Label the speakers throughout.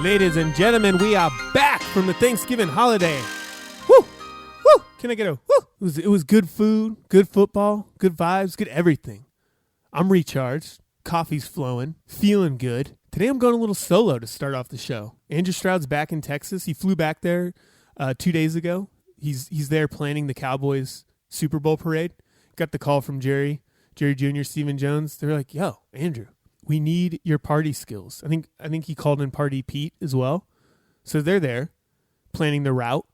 Speaker 1: Ladies and gentlemen, we are back from the Thanksgiving holiday. Woo! Woo! Can I get a woo? It was good food, good football, good vibes, good everything. I'm recharged. Coffee's flowing. Feeling good. Today I'm going a little solo to start off the show. Andrew Stroud's back in Texas. He flew back there 2 days ago. He's there planning the Cowboys Super Bowl parade. Got the call from Jerry Jr., Stephen Jones. They're like, yo, Andrew, we need your party skills. I think he called in Party Pete as well. So they're there planning the route.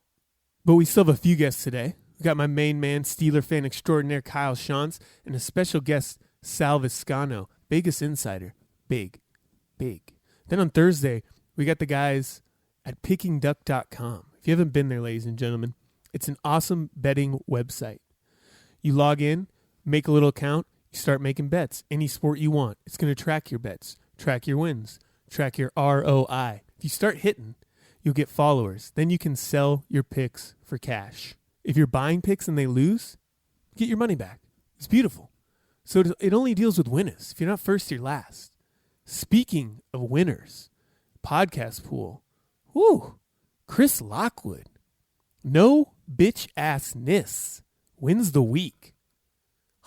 Speaker 1: But we still have a few guests today. We got my main man, Steeler fan extraordinaire Kyle Shantz, and a special guest, Sal Viscano, Vegas insider. Big. Then on Thursday, we got the guys at pickingduck.com. If you haven't been there, ladies and gentlemen, it's an awesome betting website. You log in, make a little account, you start making bets. Any sport you want. It's going to track your bets, track your wins, track your ROI. If you start hitting, you'll get followers. Then you can sell your picks for cash. If you're buying picks and they lose, get your money back. It's beautiful. So it only deals with winners. If you're not first, you're last. Speaking of winners, podcast pool. Woo! Chris Lockwood. No bitch assness. Wins the week.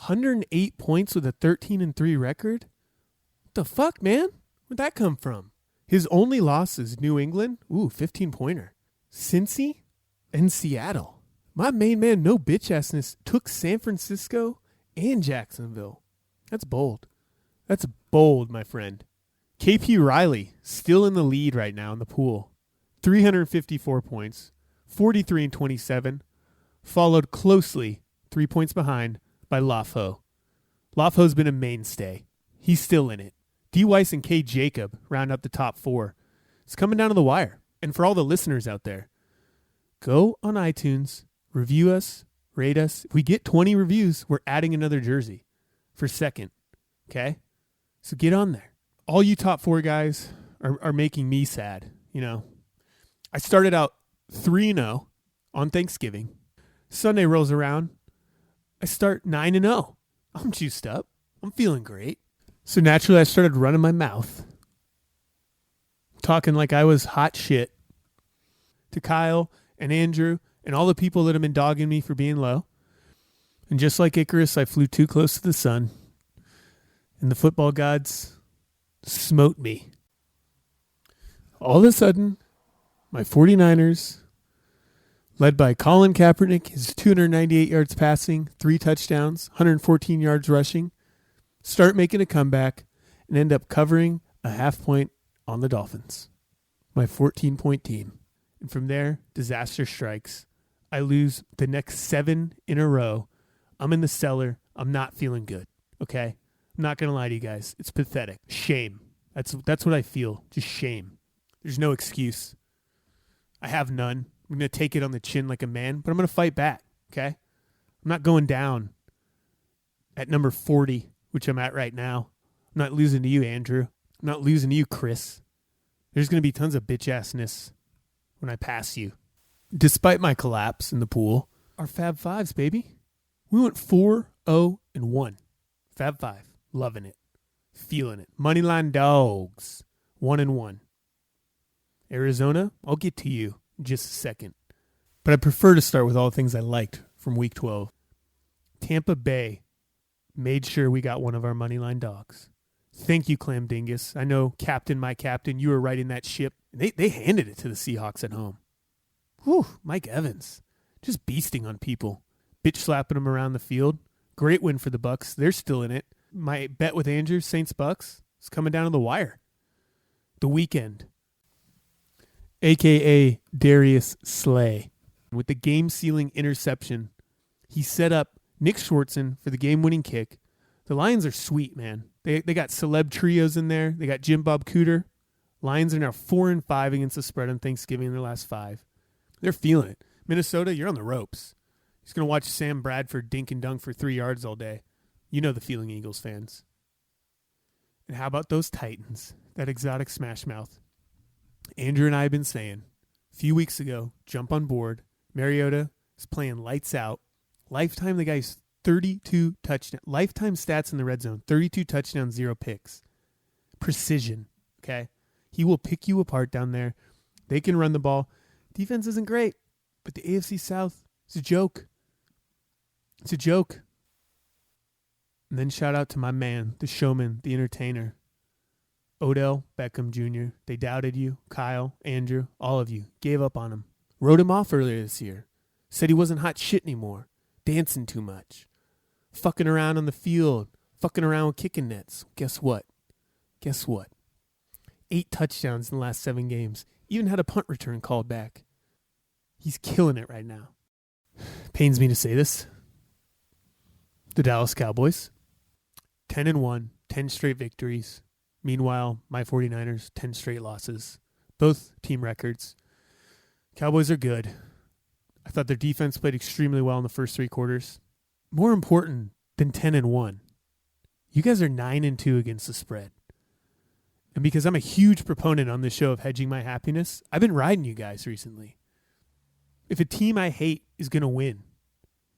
Speaker 1: 108 points with a 13-3 record? What the fuck, man? Where'd that come from? His only losses, New England, 15-pointer. Cincy and Seattle. My main man, no bitch assness, took San Francisco and Jacksonville. That's bold. That's bold, my friend. KP Riley, still in the lead right now in the pool. 354 points, 43-27, followed closely, 3 points behind, by Lafo. Lafo's been a mainstay. He's still in it. D. Weiss and K. Jacob round up the top four. It's coming down to the wire. And for all the listeners out there, go on iTunes, review us, rate us. If we get 20 reviews, we're adding another jersey for second. Okay? So get on there. All you top four guys are making me sad. You know, I started out 3-0 on Thanksgiving. Sunday rolls around. I start 9-0. I'm juiced up. I'm feeling great. So naturally, I started running my mouth, talking like I was hot shit to Kyle and Andrew and all the people that have been dogging me for being low. And just like Icarus, I flew too close to the sun, and the football gods smote me. All of a sudden, my 49ers, led by Colin Kaepernick, his 298 yards passing, 3 touchdowns, 114 yards rushing, start making a comeback and end up covering a half point on the Dolphins, my 14-point team. And from there, disaster strikes. I lose the next 7 in a row. I'm in the cellar. I'm not feeling good, okay? I'm not going to lie to you guys. It's pathetic. Shame. That's what I feel. Just shame. There's no excuse. I have none. I'm going to take it on the chin like a man, but I'm going to fight back, okay? I'm not going down at number 40, which I'm at right now. I'm not losing to you, Andrew. I'm not losing to you, Chris. There's going to be tons of bitch-assness when I pass you. Despite my collapse in the pool, our Fab Fives, baby. We went 4-0-1. Fab Five. Loving it. Feeling it. Moneyline dogs. 1-1. Arizona, I'll get to you in just a second. But I prefer to start with all the things I liked from Week 12. Tampa Bay made sure we got one of our moneyline dogs. Thank you, Clam Dingus. I know, my captain, you were riding that ship. They handed it to the Seahawks at home. Whew, Mike Evans. Just beasting on people. Bitch slapping them around the field. Great win for the Bucks. They're still in it. My bet with Andrew, Saints-Bucks, is coming down to the wire. The weekend. A.K.A. Darius Slay. With the game-sealing interception, he set up Nick Schwartzen for the game-winning kick. The Lions are sweet, man. They got celeb trios in there. They got Jim Bob Cooter. Lions are now 4-5 against the spread on Thanksgiving in their last 5. They're feeling it. Minnesota, you're on the ropes. He's going to watch Sam Bradford dink and dunk for 3 yards all day. You know the feeling, Eagles fans. And how about those Titans? That exotic smash mouth. Andrew and I have been saying a few weeks ago, jump on board. Mariota is playing lights out. Lifetime, the guy's 32 touchdowns. Lifetime stats in the red zone, 32 touchdowns, 0 picks. Precision, okay? He will pick you apart down there. They can run the ball. Defense isn't great, but the AFC South is a joke. It's a joke. And then shout out to my man, the showman, the entertainer, Odell Beckham Jr. They doubted you. Kyle, Andrew, all of you gave up on him. Wrote him off earlier this year. Said he wasn't hot shit anymore. Dancing too much. Fucking around on the field. Fucking around with kicking nets. Guess what? 8 touchdowns in the last 7 games. Even had a punt return called back. He's killing it right now. Pains me to say this. The Dallas Cowboys, 10-1, 10 straight victories. Meanwhile, my 49ers, 10 straight losses. Both team records. Cowboys are good. I thought their defense played extremely well in the first 3 quarters. More important than 10-1, you guys are 9-2 against the spread. And because I'm a huge proponent on this show of hedging my happiness, I've been riding you guys recently. If a team I hate is going to win,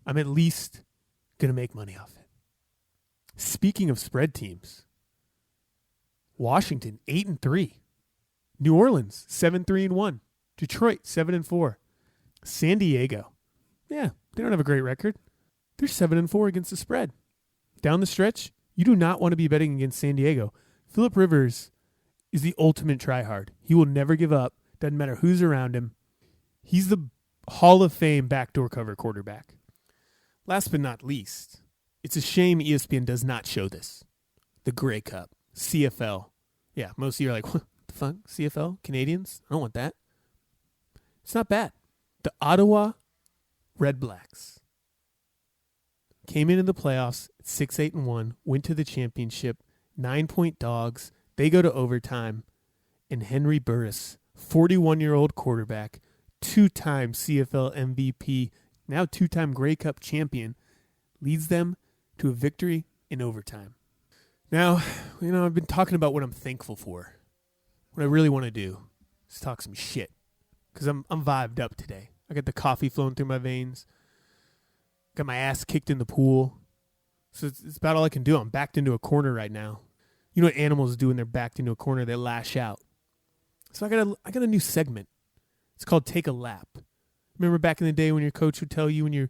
Speaker 1: I'm at least going to make money off it. Speaking of spread teams, Washington 8-3, New Orleans 7-3-1, Detroit 7-4, San Diego, yeah, they don't have a great record. They're 7-4 against the spread. Down the stretch, you do not want to be betting against San Diego. Phillip Rivers is the ultimate tryhard. He will never give up. Doesn't matter who's around him. He's the Hall of Fame backdoor cover quarterback. Last but not least, it's a shame ESPN does not show this. The Grey Cup, CFL. Yeah, most of you are like, what the fuck? CFL? Canadians? I don't want that. It's not bad. The Ottawa Red Blacks came into the playoffs at 6-8-1, went to the championship, 9-point dogs. They go to overtime, and Henry Burris, 41-year-old quarterback, 2-time CFL MVP, now 2-time Grey Cup champion, leads them to a victory in overtime. Now, I've been talking about what I'm thankful for. What I really want to do is talk some shit, because I'm vibed up today. I got the coffee flowing through my veins. Got my ass kicked in the pool. So it's about all I can do. I'm backed into a corner right now. You know what animals do when they're backed into a corner? They lash out. So I got a new segment. It's called Take a Lap. Remember back in the day when your coach would tell you when you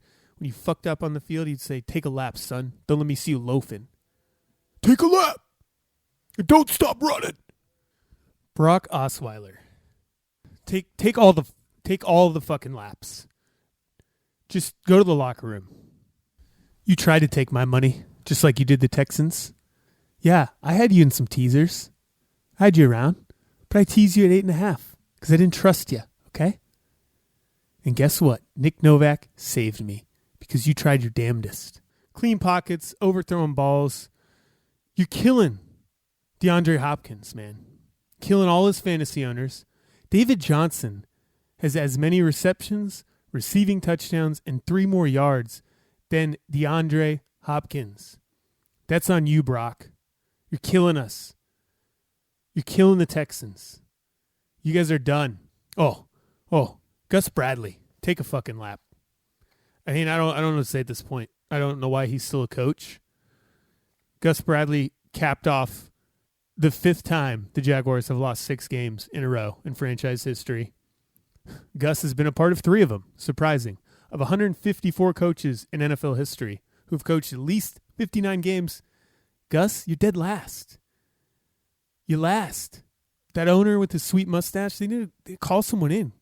Speaker 1: fucked up on the field, he'd say, "Take a lap, son. Don't let me see you loafing. Take a lap. And don't stop running." Brock Osweiler. Take all the fucking laps. Just go to the locker room. You tried to take my money, just like you did the Texans. Yeah, I had you in some teasers. I had you around, but I teased you at 8.5 because I didn't trust you, okay? And guess what? Nick Novak saved me because you tried your damnedest. Clean pockets, overthrowing balls. You're killing DeAndre Hopkins, man. Killing all his fantasy owners. David Johnson has as many receptions, receiving touchdowns, and 3 more yards than DeAndre Hopkins. That's on you, Brock. You're killing us. You're killing the Texans. You guys are done. Oh, Gus Bradley, take a fucking lap. I mean, I don't know what to say at this point. I don't know why he's still a coach. Gus Bradley capped off the 5th time the Jaguars have lost 6 games in a row in franchise history. Gus has been a part of 3 of them, surprising. Of 154 coaches in NFL history who've coached at least 59 games, Gus, you're dead last. You last. That owner with his sweet mustache, they need to call someone in.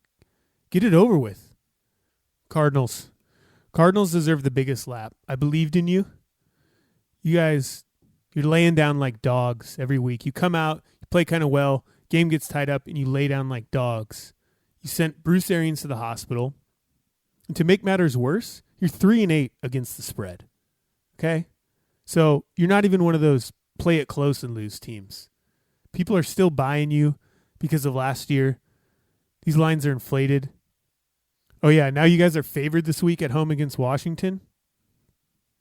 Speaker 1: Get it over with. Cardinals. Cardinals deserve the biggest lap. I believed in you. You guys, you're laying down like dogs every week. You come out, you play kind of well, game gets tied up, and you lay down like dogs. You sent Bruce Arians to the hospital. And to make matters worse, you're 3-8 against the spread. Okay? So you're not even one of those play it close and lose teams. People are still buying you because of last year. These lines are inflated. Oh, yeah, now you guys are favored this week at home against Washington?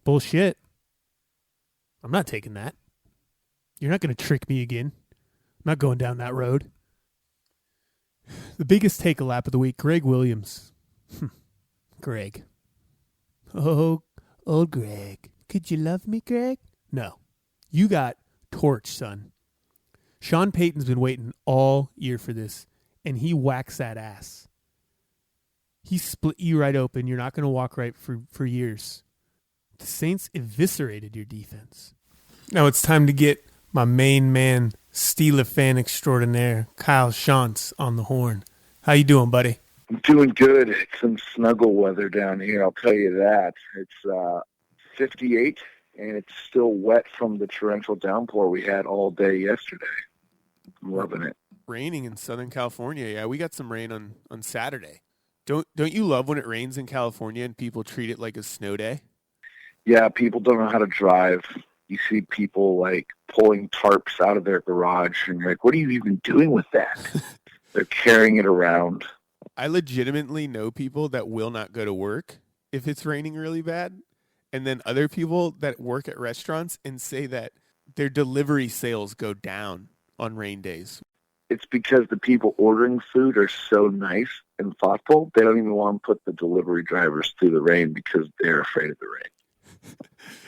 Speaker 1: Bullshit. I'm not taking that. You're not going to trick me again. I'm not going down that road. The biggest take a lap of the week, Greg Williams. Greg. Oh, old Greg. Could you love me, Greg? No. You got torched, son. Sean Payton's been waiting all year for this, and he whacks that ass. He split you right open. You're not going to walk right for years. The Saints eviscerated your defense. Now it's time to get my main man, Steeler fan extraordinaire, Kyle Shantz, on the horn. How you doing, buddy?
Speaker 2: I'm doing good. It's some snuggle weather down here, I'll tell you that. It's 58, and it's still wet from the torrential downpour we had all day yesterday. I'm loving it.
Speaker 1: Raining in Southern California. Yeah, we got some rain on Saturday. Don't you love when it rains in California and people treat it like a snow day?
Speaker 2: Yeah, people don't know how to drive. You see people, like, pulling tarps out of their garage, and you're like, what are you even doing with that? They're carrying it around.
Speaker 1: I legitimately know people that will not go to work if it's raining really bad, and then other people that work at restaurants and say that their delivery sales go down on rain days.
Speaker 2: It's because the people ordering food are so nice and thoughtful, they don't even want to put the delivery drivers through the rain because they're afraid of the rain.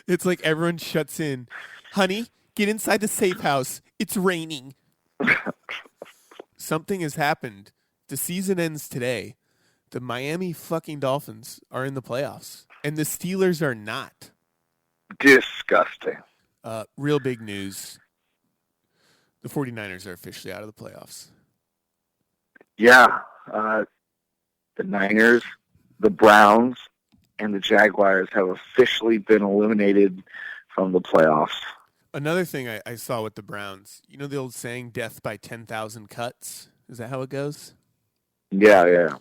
Speaker 1: It's like everyone shuts in. Honey, get inside the safe house. It's raining. Something has happened. The season ends today. The Miami fucking Dolphins are in the playoffs, and the Steelers are not.
Speaker 2: Disgusting.
Speaker 1: Real big news. The 49ers are officially out of the playoffs.
Speaker 2: Yeah. The Niners, the Browns, and the Jaguars have officially been eliminated from the playoffs.
Speaker 1: Another thing I saw with the Browns, you know the old saying, death by 10,000 cuts? Is that how it goes?
Speaker 2: Yeah.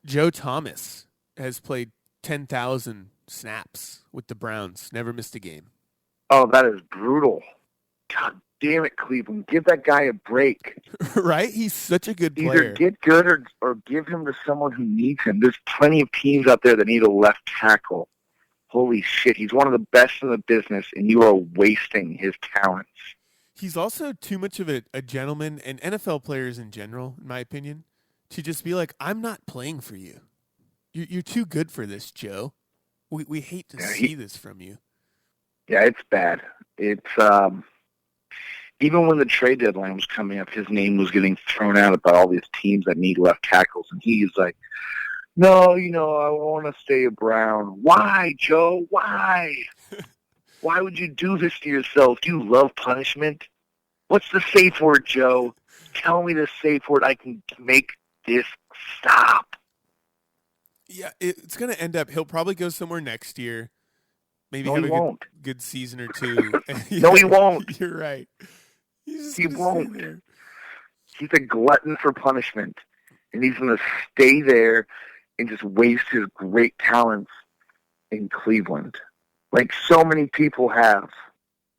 Speaker 1: Joe Thomas has played 10,000 snaps with the Browns, never missed a game.
Speaker 2: Oh, that is brutal. God damn it, Cleveland. Give that guy a break.
Speaker 1: Right? He's such a good player.
Speaker 2: Either get good or give him to someone who needs him. There's plenty of teams out there that need a left tackle. Holy shit, he's one of the best in the business, and you are wasting his talents.
Speaker 1: He's also too much of a gentleman, and NFL players in general, in my opinion, to just be like, I'm not playing for you. You're too good for this, Joe. We hate to see this from you.
Speaker 2: Yeah, it's bad. It's even when the trade deadline was coming up, his name was getting thrown out about all these teams that need left tackles, and he's like, no, I want to stay a Brown. Why, Joe? Why? Why would you do this to yourself? Do you love punishment? What's the safe word, Joe? Tell me the safe word. I can make this stop.
Speaker 1: Yeah, it's going to end up, he'll probably go somewhere next year. Maybe
Speaker 2: No,
Speaker 1: have
Speaker 2: a
Speaker 1: good season or two.
Speaker 2: No, he won't.
Speaker 1: You're right.
Speaker 2: He won't. He's a glutton for punishment, and he's going to stay there and just waste his great talents in Cleveland, like so many people have.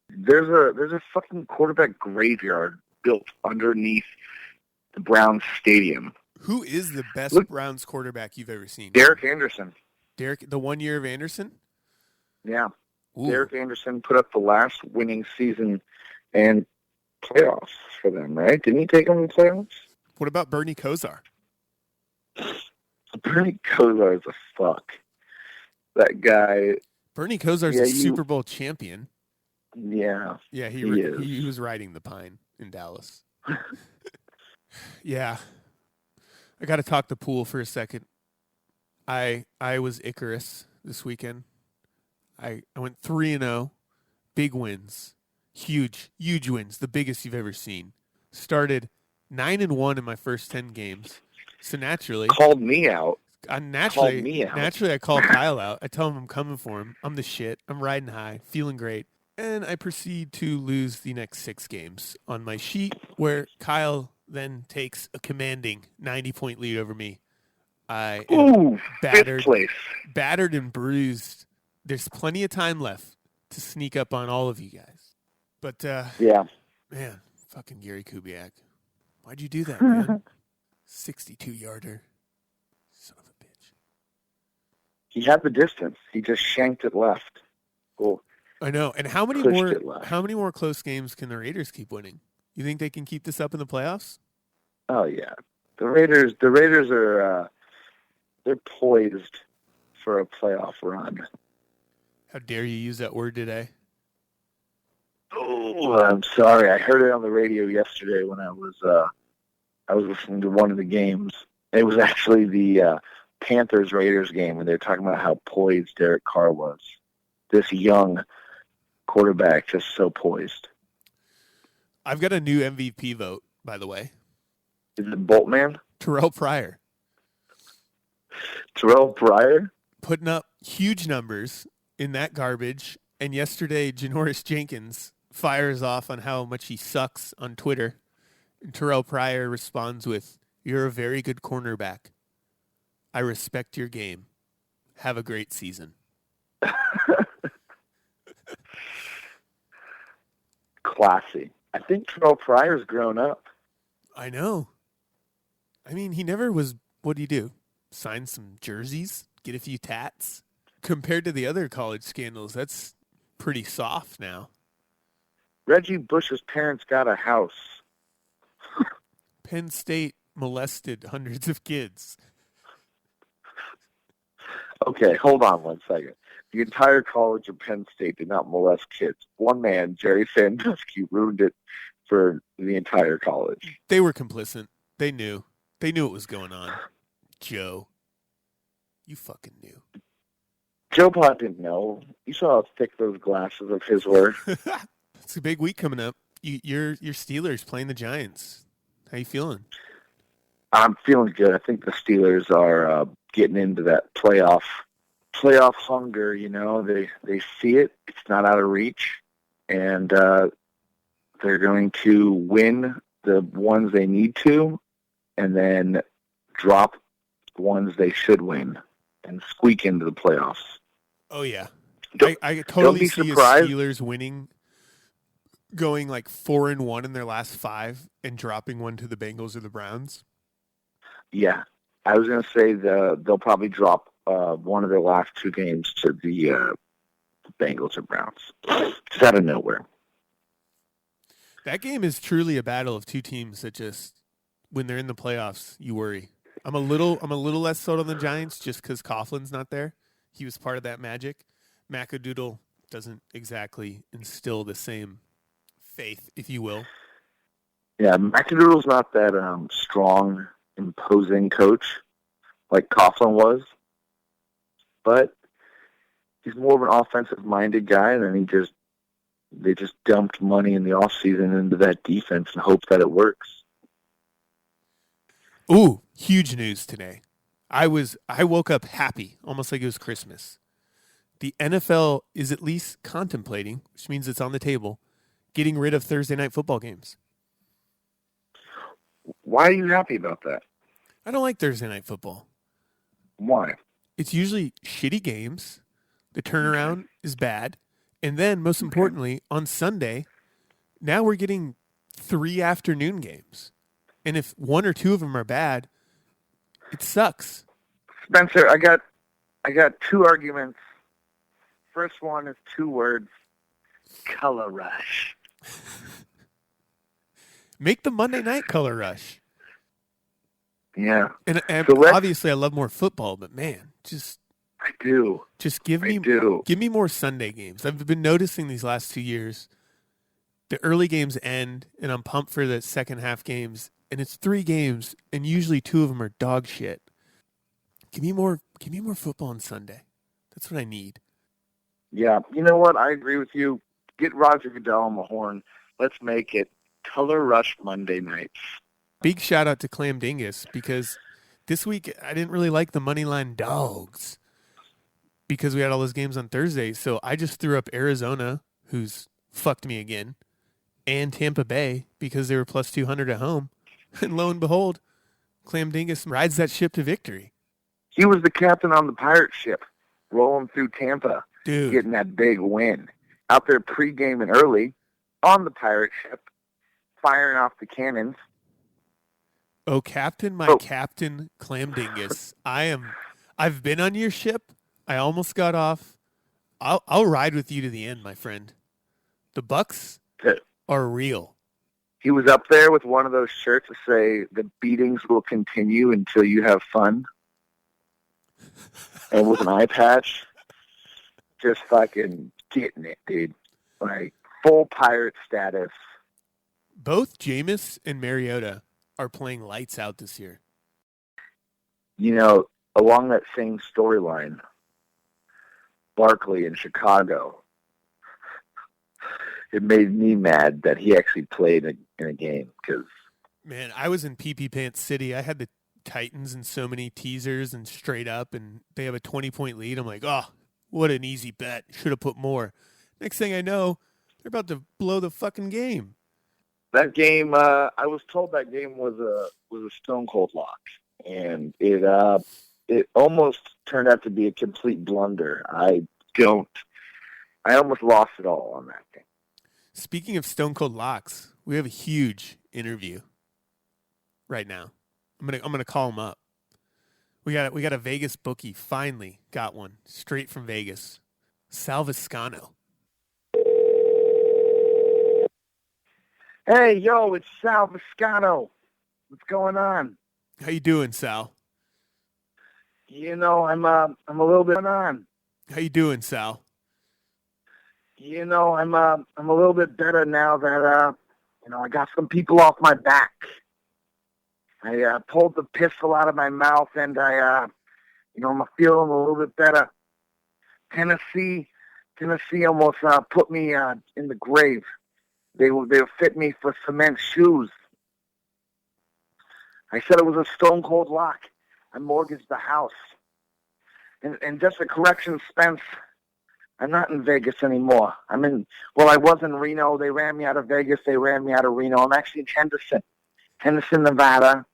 Speaker 2: There's a fucking quarterback graveyard built underneath the Browns stadium.
Speaker 1: Who is the best Browns quarterback you've ever seen?
Speaker 2: Derek Anderson.
Speaker 1: The 1 year of Anderson?
Speaker 2: Yeah.
Speaker 1: Ooh.
Speaker 2: Derek Anderson put up the last winning season and playoffs for them, right? Didn't he take them to the playoffs?
Speaker 1: What about Bernie Kosar?
Speaker 2: Bernie Kosar is a fuck. That guy.
Speaker 1: Bernie Kosar's a Super Bowl champion.
Speaker 2: Yeah.
Speaker 1: Yeah, he was riding the pine in Dallas. Yeah. I got to talk the pool for a second. I was Icarus this weekend. I went 3-0. Big wins. Huge wins. The biggest you've ever seen. Started 9-1 in my first 10 games. So naturally,
Speaker 2: called me out.
Speaker 1: Naturally, I call Kyle out. I tell him I'm coming for him. I'm the shit. I'm riding high, feeling great. And I proceed to lose the next 6 games on my sheet, where Kyle then takes a commanding 90-point lead over me. I am battered and bruised. There's plenty of time left to sneak up on all of you guys. But, man, fucking Gary Kubiak. Why'd you do that, man? 62-yarder. Son of a bitch.
Speaker 2: He had the distance. He just shanked it left. Cool.
Speaker 1: I know. And how many more close games can the Raiders keep winning? You think they can keep this up in the playoffs?
Speaker 2: Oh yeah. The Raiders are they're poised for a playoff run.
Speaker 1: How dare you use that word today?
Speaker 2: Oh, I'm sorry. I heard it on the radio yesterday when I was listening to one of the games. It was actually the Panthers-Raiders game, and they were talking about how poised Derek Carr was. This young quarterback, just so poised.
Speaker 1: I've got a new MVP vote, by the way.
Speaker 2: Is it Boltman?
Speaker 1: Terrell Pryor.
Speaker 2: Terrell Pryor?
Speaker 1: Putting up huge numbers in that garbage. And yesterday, Janoris Jenkins fires off on how much he sucks on Twitter. And Terrell Pryor responds with, "You're a very good cornerback. I respect your game. Have a great season."
Speaker 2: Classy. I think Terrell Pryor's grown up.
Speaker 1: I know. I mean, he never was, what do you do? Sign some jerseys? Get a few tats? Compared to the other college scandals, that's pretty soft now.
Speaker 2: Reggie Bush's parents got a house.
Speaker 1: Penn State molested hundreds of kids.
Speaker 2: Okay, hold on one second. The entire college of Penn State did not molest kids. One man, Jerry Sandusky, ruined it for the entire college.
Speaker 1: They were complicit. They knew. They knew what was going on. Joe. You fucking knew.
Speaker 2: Joe Pot didn't know. You saw how thick those glasses of his were.
Speaker 1: It's a big week coming up. Your Steelers playing the Giants. How you feeling?
Speaker 2: I'm feeling good. I think the Steelers are getting into that playoff hunger. You know, they see it. It's not out of reach, and they're going to win the ones they need to, and then drop the ones they should win and squeak into the playoffs.
Speaker 1: Oh yeah, I totally see
Speaker 2: surprised.
Speaker 1: Steelers winning, going like 4-1 in their last 5 and dropping one to the Bengals or the Browns.
Speaker 2: Yeah, I was going to say they'll probably drop one of their last 2 games to the Bengals or Browns, just out of nowhere.
Speaker 1: That game is truly a battle of 2 teams that just, when they're in the playoffs, you worry. I'm a little less sold on the Giants just because Coughlin's not there. He was part of that magic. Macadoodle doesn't exactly instill the same faith, if you will.
Speaker 2: Yeah, Macadoodle's not that strong, imposing coach like Coughlin was, but he's more of an offensive-minded guy, and then they just dumped money in the offseason into that defense and hope that it works.
Speaker 1: Ooh, huge news today. I woke up happy, almost like it was Christmas. The NFL is at least contemplating, which means it's on the table, getting rid of Thursday night football games.
Speaker 2: Why are you happy about that?
Speaker 1: I don't like Thursday night football.
Speaker 2: Why?
Speaker 1: It's usually shitty games. The turnaround is bad. And then, most importantly, on Sunday, now we're getting 3 afternoon games. And if 1 or 2 of them are bad, it sucks.
Speaker 2: Spencer, I got 2 arguments. First one is 2 words: color rush.
Speaker 1: Make the Monday night color rush.
Speaker 2: Yeah.
Speaker 1: And
Speaker 2: So
Speaker 1: obviously I love more football, but man,
Speaker 2: I do.
Speaker 1: Just give me more Sunday games. I've been noticing these last 2 years, the early games end, and I'm pumped for the second half games, and it's 3 games, and usually 2 of them are dog shit. Give me more football on Sunday. That's what I need.
Speaker 2: Yeah, you know what? I agree with you. Get Roger Goodell on the horn. Let's make it color rush Monday nights.
Speaker 1: Big shout out to Clam Dingus, because this week I didn't really like the Moneyline Dogs because we had all those games on Thursday. So I just threw up Arizona, who's fucked me again, and Tampa Bay because they were plus 200 at home. And lo and behold, Clam Dingus rides that ship to victory.
Speaker 2: He was the captain on the pirate ship, rolling through Tampa,
Speaker 1: Dude,
Speaker 2: getting that big win. Out there pre-gaming early on the pirate ship, firing off the cannons.
Speaker 1: Oh, Captain, my Captain Clam Dingus. I've been on your ship. I almost got off. I'll ride with you to the end, my friend. The Bucks are real.
Speaker 2: He was up there with one of those shirts that say, "The beatings will continue until you have fun." And with an eye patch, just fucking getting it, dude. Like, full pirate status.
Speaker 1: Both Jameis and Mariota are playing lights out this year.
Speaker 2: Along that same storyline, Barkley in Chicago, it made me mad that he actually played in a game because...
Speaker 1: Man, I was in PP Pants City. I had the Titans and so many teasers and straight up, and they have a 20-point lead. I'm like, oh, what an easy bet. Should have put more. Next thing I know, they're about to blow the fucking game.
Speaker 2: That game, I was told that game was a stone cold lock, and it almost turned out to be a complete blunder. I almost lost it all on that game.
Speaker 1: Speaking of stone cold locks, we have a huge interview right now. I'm gonna call him up. We got a Vegas bookie. Finally got one straight from Vegas. Sal Viscano.
Speaker 2: Hey, yo, it's Sal Viscano. What's going on?
Speaker 1: How you doing, Sal?
Speaker 2: I'm a little bit on.
Speaker 1: How you doing, Sal?
Speaker 2: I'm a little bit better now that I got some people off my back. I pulled the pistol out of my mouth, and I'm feeling a little bit better. Tennessee almost put me in the grave. They would fit me for cement shoes. I said it was a stone cold lock. I mortgaged the house. And just a correction, Spence, I'm not in Vegas anymore. I was in Reno. They ran me out of Vegas. They ran me out of Reno. I'm actually in Henderson, Nevada.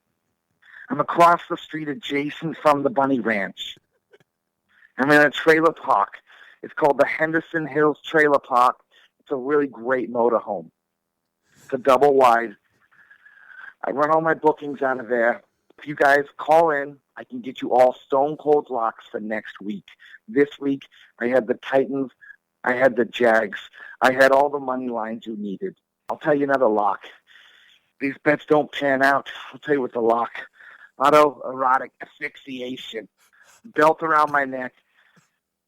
Speaker 2: I'm across the street adjacent from the Bunny Ranch. I'm in a trailer park. It's called the Henderson Hills Trailer Park. It's a really great motorhome. It's a double wide. I run all my bookings out of there. If you guys call in, I can get you all stone cold locks for next week. This week, I had the Titans. I had the Jags. I had all the money lines you needed. I'll tell you another lock. These bets don't pan out. I'll tell you what the lock. Autoerotic asphyxiation. Belt around my neck.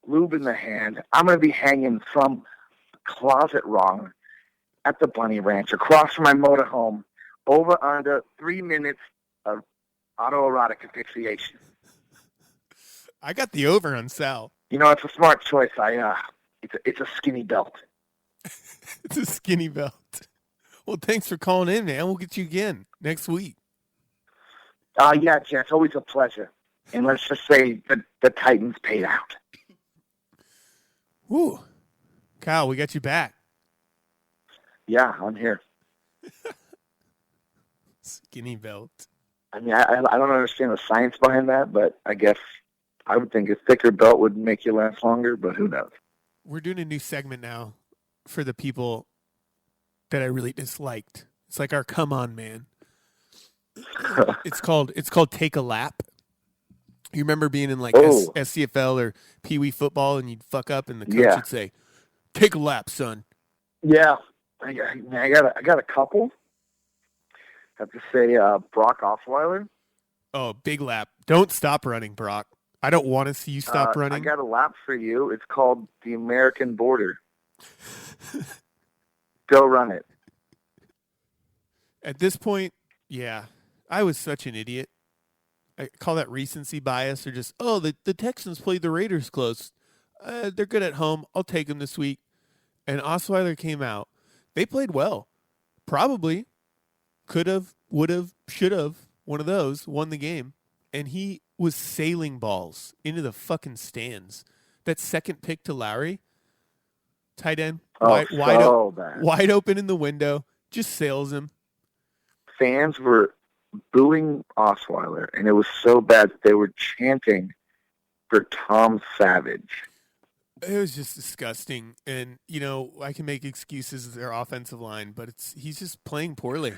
Speaker 2: Lube in the hand. I'm going to be hanging from the closet rung at the Bunny Ranch across from my motorhome. Over under 3 minutes of autoerotic asphyxiation.
Speaker 1: I got the over on Sal.
Speaker 2: It's a smart choice. It's a skinny belt.
Speaker 1: It's a skinny belt. Well, thanks for calling in, man. We'll get you again next week.
Speaker 2: Yeah, Jen, it's always a pleasure. And let's just say the Titans paid out.
Speaker 1: Woo. Kyle, we got you back.
Speaker 2: Yeah, I'm here.
Speaker 1: Skinny belt.
Speaker 2: I don't understand the science behind that, but I guess I would think a thicker belt would make you last longer, but who knows?
Speaker 1: We're doing a new segment now for the people that I really disliked. It's like our come on, man. It's called Take a Lap. You remember being in like SCFL or Pee Wee football, and you'd fuck up, and the coach would say, "Take a lap, son."
Speaker 2: Yeah, I got a couple. I have to say, Brock Osweiler.
Speaker 1: Oh, big lap! Don't stop running, Brock. I don't want to see you stop running.
Speaker 2: I got a lap for you. It's called the American Border. Go run it.
Speaker 1: At this point, yeah, I was such an idiot. I call that recency bias, or just, the Texans played the Raiders close. They're good at home. I'll take them this week. And Osweiler came out. They played well. Probably could have, would have, should have, one of those, won the game. And he was sailing balls into the fucking stands. That second pick to Lowry, tight end, wide open in the window, just sails him.
Speaker 2: Fans were booing Osweiler, and it was so bad that they were chanting for Tom Savage.
Speaker 1: It was just disgusting. And, I can make excuses as their offensive line, but he's just playing poorly.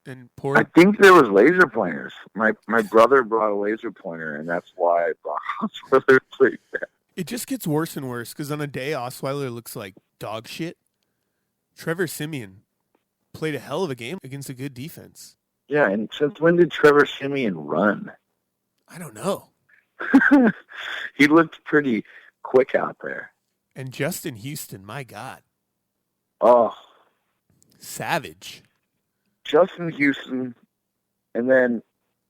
Speaker 1: And poor.
Speaker 2: I think there was laser pointers. My brother brought a laser pointer, and that's why I brought Osweiler played that.
Speaker 1: It just gets worse and worse, because on a day Osweiler looks like dog shit, Trevor Siemian played a hell of a game against a good defense.
Speaker 2: Yeah, and since when did Trevor Siemian run?
Speaker 1: I don't know.
Speaker 2: He looked pretty quick out there.
Speaker 1: And Justin Houston, my God.
Speaker 2: Oh,
Speaker 1: Savage.
Speaker 2: Justin Houston, and then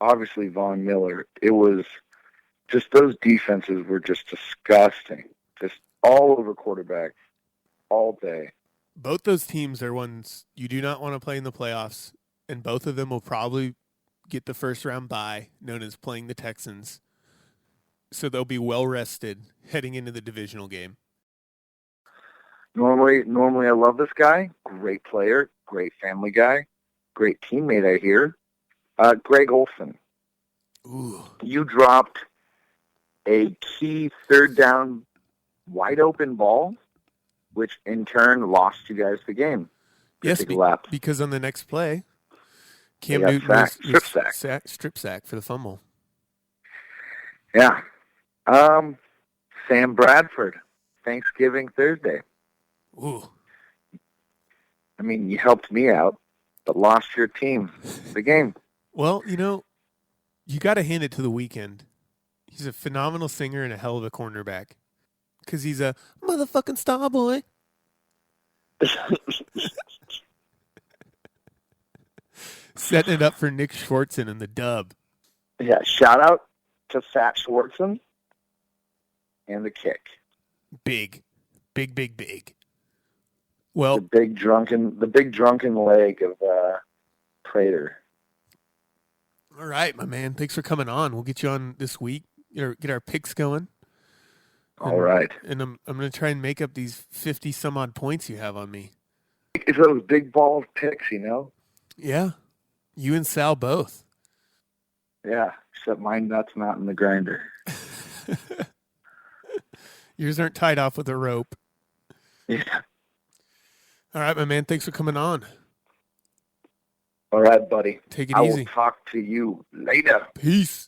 Speaker 2: obviously Von Miller. It was just those defenses were just disgusting. Just all over quarterback all day.
Speaker 1: Both those teams are ones you do not want to play in the playoffs, and both of them will probably get the first round bye, known as playing the Texans. So they'll be well rested heading into the divisional game.
Speaker 2: Normally I love this guy. Great player, great family guy, great teammate, I hear. Greg Olson.
Speaker 1: Ooh.
Speaker 2: You dropped a key third down wide open ball, which in turn lost you guys the game.
Speaker 1: Yes, because on the next play, Cam Newton was strip sack for the fumble.
Speaker 2: Yeah. Sam Bradford, Thanksgiving Thursday.
Speaker 1: Ooh.
Speaker 2: I mean, you helped me out, but lost your team the game.
Speaker 1: Well, you got to hand it to the Weeknd. He's a phenomenal singer and a hell of a cornerback. Because he's a motherfucking star boy. Setting it up for Nick Schwartzen in the dub.
Speaker 2: Yeah, shout out to Fat Schwartzen and the kick.
Speaker 1: Big. Well,
Speaker 2: the big drunken leg of Prater.
Speaker 1: All right, my man. Thanks for coming on. We'll get you on this week. Get our picks going.
Speaker 2: All right.
Speaker 1: And I'm going to try and make up these 50 some odd points you have on me.
Speaker 2: It's those big ball picks,
Speaker 1: Yeah. You and Sal both.
Speaker 2: Yeah, except my nut's not in the grinder.
Speaker 1: Yours aren't tied off with a rope.
Speaker 2: Yeah.
Speaker 1: All right, my man. Thanks for coming on.
Speaker 2: All right, buddy.
Speaker 1: Take it easy.
Speaker 2: I will talk to you later.
Speaker 1: Peace.